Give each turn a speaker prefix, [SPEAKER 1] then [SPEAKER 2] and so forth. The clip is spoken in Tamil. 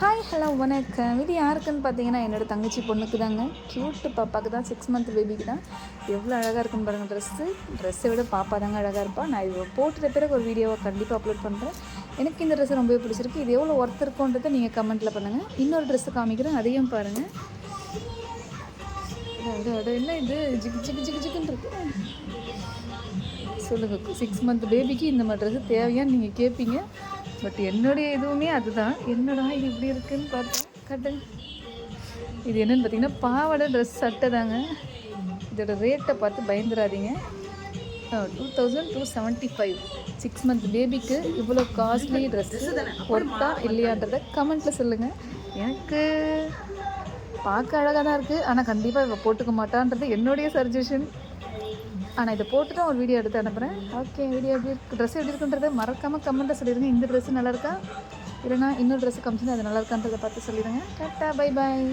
[SPEAKER 1] ஹாய் ஹலோ வணக்கம். இது யாருக்குன்னு பார்த்தீங்கன்னா என்னோடய தங்கச்சி பொண்ணுக்கு தாங்க. க்யூட்டு பாப்பாவுக்கு தான், 6 மந்த் பேபிக்கு தான். எவ்வளோ அழகாக இருக்குன்னு பாருங்கள் ட்ரெஸ்ஸை விட பாப்பா தாங்க அழகாக இருப்பா. நான் இது போட்டுட்ட பிறகு ஒரு வீடியோவை கண்டிப்பாக அப்லோட் பண்ணுறேன். எனக்கு இந்த ட்ரெஸ்ஸு ரொம்பவே பிடிச்சிருக்கு. இது எவ்வளோ ஒர்த் இருக்குன்றதை நீங்கள் கமெண்ட்டில் பண்ணுங்கள். இன்னொரு ட்ரெஸ்ஸு காமிக்கிறேன், அதையும் பாருங்கள். என்ன இது ஜிகு ஜிகு ஜிகு ஜிகுன்னு இருக்கு. சொல்லுங்கள், 6 மந்த் பேபிக்கு இந்த மாதிரி ட்ரெஸ்ஸு தேவையான்னு நீங்கள் கேட்பீங்க. பட் என்னுடைய இதுவுமே அதுதான். என்னடா இது இப்படி இருக்குதுன்னு பார்த்தேன். கட்டுங்க. இது என்னென்னு பார்த்தீங்கன்னா பாவாடை ட்ரெஸ் சட்டை தாங்க. இதோட ரேட்டை பார்த்து பயந்துடாதீங்க. 2275. 6 மந்த் பேபிக்கு இவ்வளோ காஸ்ட்லி ட்ரெஸ்ஸு ஒர்த்தா இல்லையான்றதை கமெண்ட்டில் சொல்லுங்கள். எனக்கு பார்க்க அழகாக தான் இருக்குது, ஆனால் கண்டிப்பாக இவள் போட்டுக்க மாட்டான்றது என்னுடைய சஜஷன். ஆனால் இதை போட்டு தான் ஒரு வீடியோ எடுத்து அனுப்புகிறேன். ஓகே, வீடியோ எப்படி இருக்குது, ட்ரெஸ் எப்படி இருக்குன்றதை மறக்காமல் கமெண்ட்டில் சொல்லிடுங்க. இந்த ட்ரெஸ்ஸு நல்லாயிருக்கா, இல்லைனா இன்னொரு ட்ரெஸ்ஸு காமிச்சுன்னா அது நல்லா இருக்கான்றதை பார்த்து சொல்லிடுங்க. Tata, bye bye.